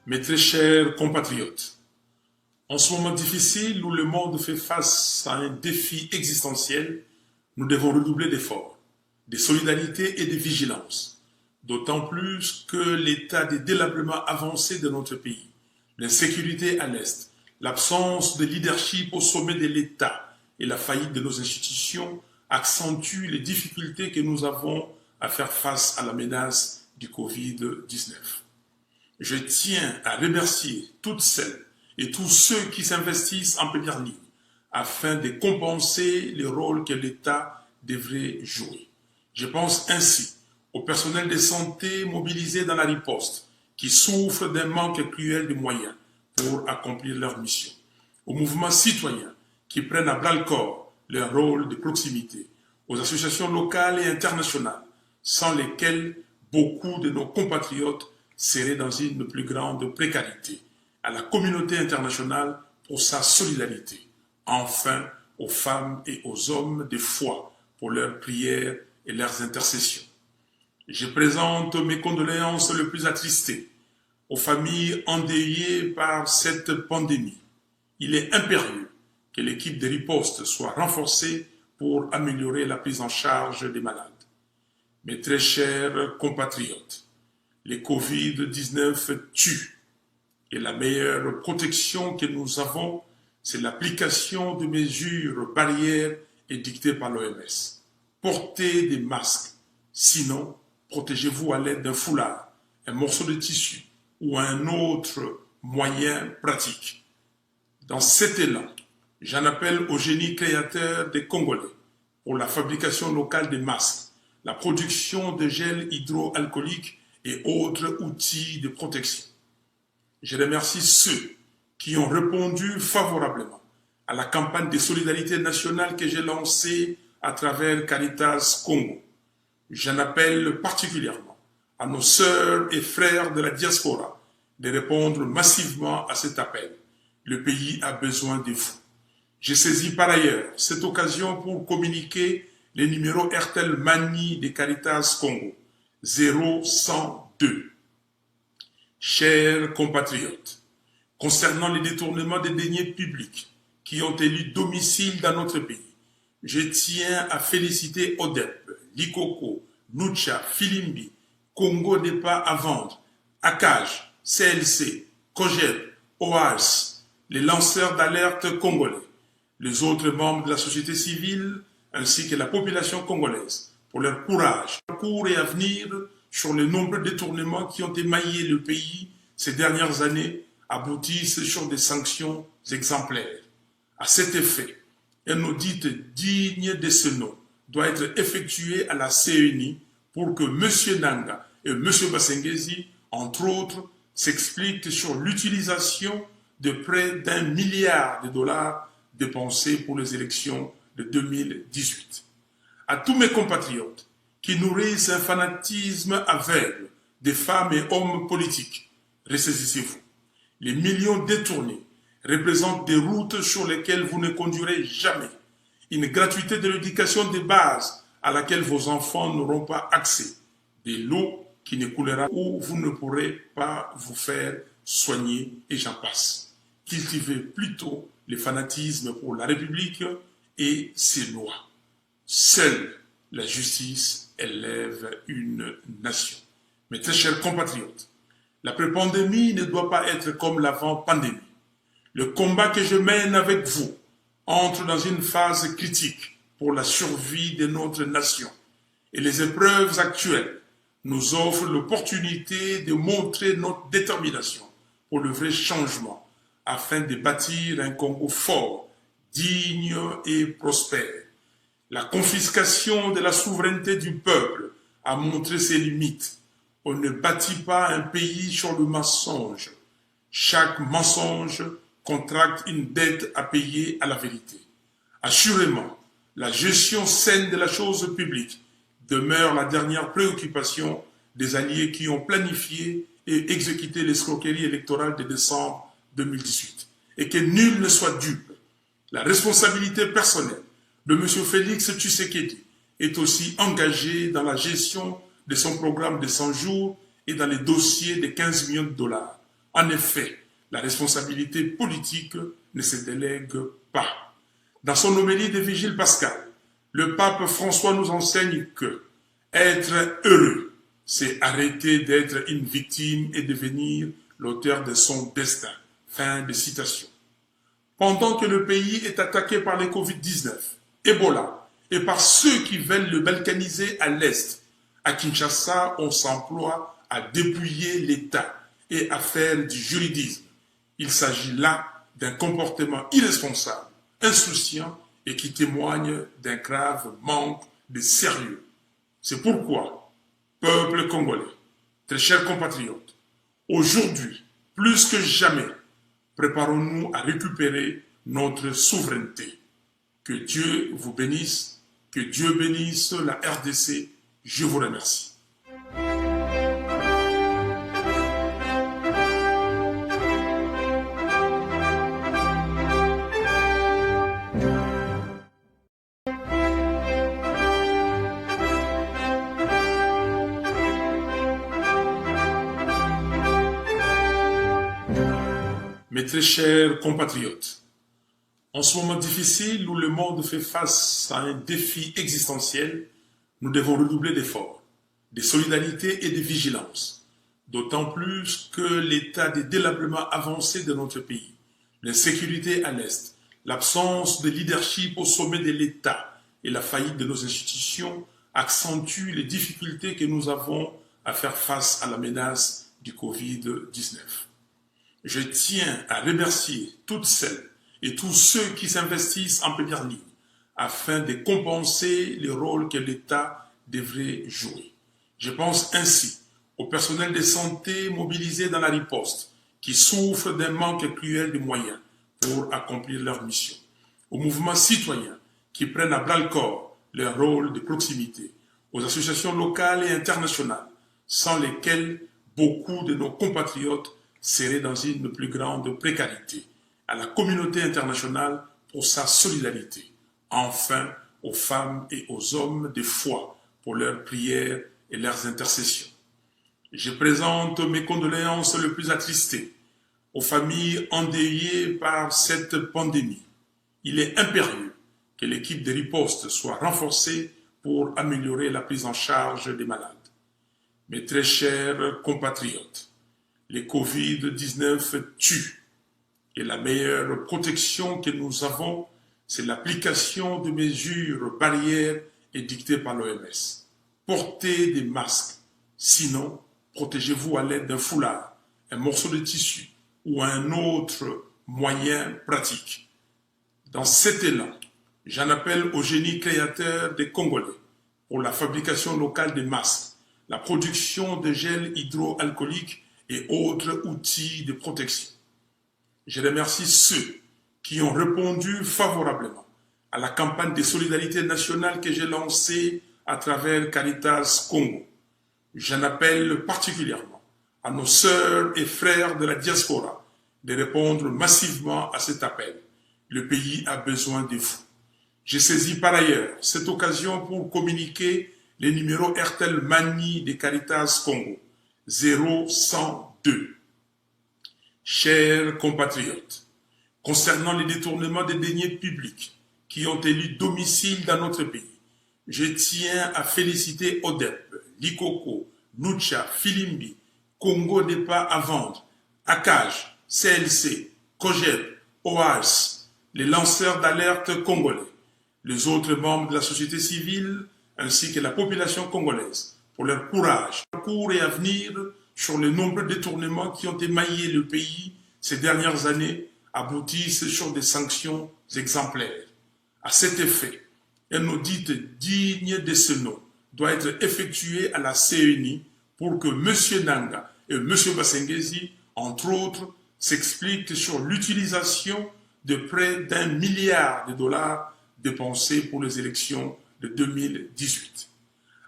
Mes très chers compatriotes, en ce moment difficile où le monde fait face à un défi existentiel, nous devons redoubler d'efforts, de solidarité et de vigilance, d'autant plus que l'état de délabrement avancé de notre pays, l'insécurité à l'Est, l'absence de leadership au sommet de l'État et la faillite de nos institutions accentuent les difficultés que nous avons à faire face à la menace du Covid-19. Je tiens à remercier toutes celles et tous ceux qui s'investissent en première ligne afin de compenser le rôle que l'État devrait jouer. Je pense ainsi au personnel de santé mobilisé dans la riposte qui souffre d'un manque cruel de moyens pour accomplir leur mission, aux mouvements citoyens qui prennent à bras-le-corps leur rôle de proximité, aux associations locales et internationales sans lesquelles beaucoup de nos compatriotes seraient dans une plus grande précarité, à la communauté internationale pour sa solidarité, enfin aux femmes et aux hommes de foi pour leurs prières et leurs intercessions. Je présente mes condoléances les plus attristées aux familles endeuillées par cette pandémie. Il est impérieux que l'équipe de riposte soit renforcée pour améliorer la prise en charge des malades. Mes très chers compatriotes, le Covid-19 tue et la meilleure protection que nous avons, c'est l'application de mesures barrières édictées par l'OMS. Portez des masques, sinon protégez-vous à l'aide d'un foulard, un morceau de tissu ou un autre moyen pratique. Dans cet élan, j'en appelle au génie créateur des Congolais pour la fabrication locale des masques, la production de gel hydroalcoolique et autres outils de protection. Je remercie ceux qui ont répondu favorablement à la campagne de solidarité nationale que j'ai lancée à travers Caritas Congo. J'en appelle particulièrement à nos sœurs et frères de la diaspora de répondre massivement à cet appel. Le pays a besoin de vous. J'ai saisi par ailleurs cette occasion pour communiquer les numéros Airtel Money de Caritas Congo, 0102. Chers compatriotes, concernant les détournements des deniers publics qui ont élu domicile dans notre pays, je tiens à féliciter ODEP, Likoko, Nucha, Filimbi, Congo n'est pas à vendre, ACAJ, CLC, COGEP, OAS, les lanceurs d'alerte congolais, les autres membres de la société civile ainsi que la population congolaise pour leur courage, parcours et avenir sur les nombreux détournements qui ont émaillé le pays ces dernières années aboutissent sur des sanctions exemplaires. À cet effet, un audit digne de ce nom doit être effectué à la CENI pour que M. Nanga et M. Basengezi, entre autres, s'expliquent sur l'utilisation de près d'1 milliard de dollars dépensés pour les élections de 2018. À tous mes compatriotes qui nourrissent un fanatisme aveugle des femmes et hommes politiques, ressaisissez-vous. Les millions détournés représentent des routes sur lesquelles vous ne conduirez jamais, une gratuité de l'éducation de base à laquelle vos enfants n'auront pas accès, de l'eau qui ne coulera où vous ne pourrez pas vous faire soigner et j'en passe. Cultivez plutôt le fanatisme pour la République et ses lois. Seule la justice élève une nation. Mes très chers compatriotes, l'après-pandémie ne doit pas être comme l'avant-pandémie. Le combat que je mène avec vous entre dans une phase critique pour la survie de notre nation. Et les épreuves actuelles nous offrent l'opportunité de montrer notre détermination pour le vrai changement afin de bâtir un Congo fort, digne et prospère. La confiscation de la souveraineté du peuple a montré ses limites. On ne bâtit pas un pays sur le mensonge. Chaque mensonge contracte une dette à payer à la vérité. Assurément, la gestion saine de la chose publique demeure la dernière préoccupation des alliés qui ont planifié et exécuté l'escroquerie électorale de décembre 2018. Et que nul ne soit dupe. La responsabilité personnelle de M. Félix Tshisekedi est aussi engagée dans la gestion de son programme de 100 jours et dans les dossiers de 15 millions de dollars. En effet, la responsabilité politique ne se délègue pas. Dans son homélie de Vigile pascal, le pape François nous enseigne que être heureux, c'est arrêter d'être une victime et devenir l'auteur de son destin. Fin de citation. Pendant que le pays est attaqué par les Covid-19, Ebola, et par ceux qui veulent le balkaniser à l'Est, à Kinshasa, on s'emploie à dépouiller l'État et à faire du juridisme. Il s'agit là d'un comportement irresponsable, insouciant et qui témoigne d'un grave manque de sérieux. C'est pourquoi, peuple congolais, très chers compatriotes, aujourd'hui, plus que jamais, préparons-nous à récupérer notre souveraineté. Que Dieu vous bénisse, que Dieu bénisse la RDC. Je vous remercie. Mes très chers compatriotes, en ce moment difficile où le monde fait face à un défi existentiel, nous devons redoubler d'efforts, de solidarité et de vigilance, d'autant plus que l'état de délabrement avancé de notre pays, l'insécurité à l'Est, l'absence de leadership au sommet de l'État et la faillite de nos institutions accentuent les difficultés que nous avons à faire face à la menace du Covid-19. Je tiens à remercier toutes celles et tous ceux qui s'investissent en première ligne afin de compenser le rôle que l'État devrait jouer. Je pense ainsi au personnel de santé mobilisé dans la riposte qui souffre d'un manque cruel de moyens pour accomplir leur mission, aux mouvements citoyens qui prennent à bras-le-corps leur rôle de proximité, aux associations locales et internationales sans lesquelles beaucoup de nos compatriotes seraient dans une plus grande précarité, à la communauté internationale pour sa solidarité, enfin aux femmes et aux hommes de foi pour leurs prières et leurs intercessions. Je présente mes condoléances les plus attristées aux familles endeuillées par cette pandémie. Il est impérieux que l'équipe de riposte soit renforcée pour améliorer la prise en charge des malades. Mes très chers compatriotes, le Covid-19 tue et la meilleure protection que nous avons, c'est l'application de mesures barrières édictées par l'OMS. Portez des masques, sinon protégez-vous à l'aide d'un foulard, un morceau de tissu ou un autre moyen pratique. Dans cet élan, j'en appelle au génie créateur des Congolais pour la fabrication locale des masques, la production de gel hydroalcoolique et autres outils de protection. Je remercie ceux qui ont répondu favorablement à la campagne de solidarité nationale que j'ai lancée à travers Caritas Congo. J'en appelle particulièrement à nos sœurs et frères de la diaspora de répondre massivement à cet appel. Le pays a besoin de vous. J'ai saisi par ailleurs cette occasion pour communiquer les numéros RTL Mani de Caritas Congo, 0102. Chers compatriotes, concernant les détournements des deniers publics qui ont élu domicile dans notre pays, je tiens à féliciter ODEP, Likoko, Nucha, Filimbi, Congo n'est pas à vendre, ACAJ, CLC, COGEP, OAS, les lanceurs d'alerte congolais, les autres membres de la société civile ainsi que la population congolaise pour leur courage, parcours et avenir sur les nombreux détournements qui ont émaillé le pays ces dernières années aboutissent sur des sanctions exemplaires. À cet effet, un audit digne de ce nom doit être effectué à la CENI pour que M. Nanga et M. Basengezi, entre autres, s'expliquent sur l'utilisation de près d'1 milliard de dollars dépensés pour les élections de 2018.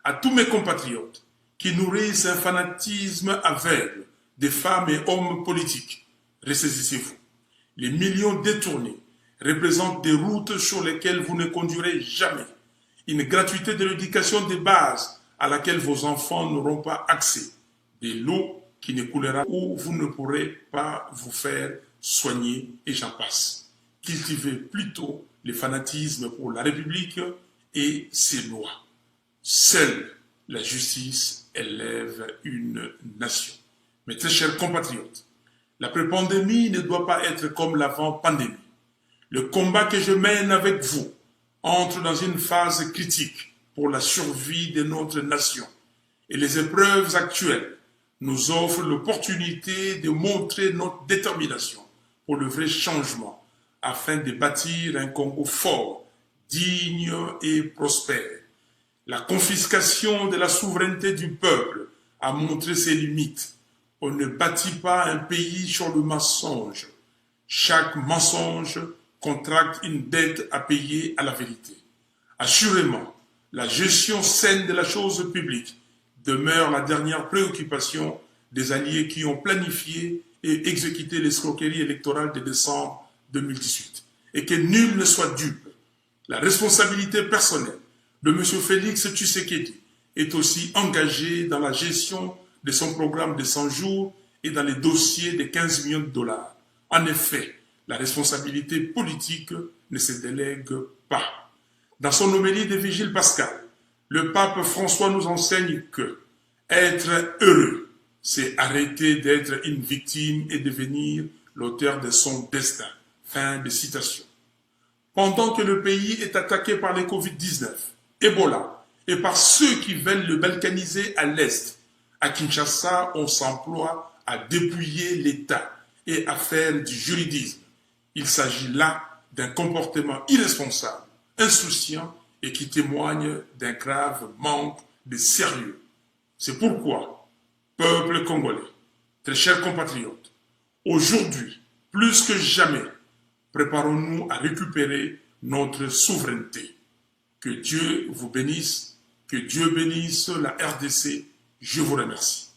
À tous mes compatriotes qui nourrissent un fanatisme aveugle des femmes et hommes politiques, ressaisissez-vous. Les millions détournés représentent des routes sur lesquelles vous ne conduirez jamais, une gratuité de l'éducation de base à laquelle vos enfants n'auront pas accès, de l'eau, qui ne coulera où vous ne pourrez pas vous faire soigner et j'en passe. Cultivez plutôt le fanatisme pour la République et ses lois. Seule la justice élève une nation. Mes très chers compatriotes, l'après-pandémie ne doit pas être comme l'avant-pandémie. Le combat que je mène avec vous entre dans une phase critique pour la survie de notre nation. Et les épreuves actuelles nous offrent l'opportunité de montrer notre détermination pour le vrai changement afin de bâtir un Congo fort, digne et prospère. La confiscation de la souveraineté du peuple a montré ses limites. On ne bâtit pas un pays sur le mensonge. Chaque mensonge contracte une dette à payer à la vérité. Assurément, la gestion saine de la chose publique demeure la dernière préoccupation des alliés qui ont planifié et exécuté l'escroquerie électorale de décembre 2018. Et que nul ne soit dupe. La responsabilité personnelle de M. Félix Tshisekedi est aussi engagée dans la gestion de son programme de 100 jours et dans les dossiers de 15 millions de dollars. En effet, la responsabilité politique ne se délègue pas. Dans son homélie de Vigile Pascal, le pape François nous enseigne que être heureux, c'est arrêter d'être une victime et devenir l'auteur de son destin. Fin de citation. Pendant que le pays est attaqué par les Covid-19, Ebola, et par ceux qui veulent le balkaniser à l'Est, à Kinshasa, on s'emploie à dépouiller l'État et à faire du juridisme. Il s'agit là d'un comportement irresponsable, insouciant et qui témoigne d'un grave manque de sérieux. C'est pourquoi, peuple congolais, très chers compatriotes, aujourd'hui, plus que jamais, préparons-nous à récupérer notre souveraineté. Que Dieu vous bénisse, que Dieu bénisse la RDC. Je vous remercie.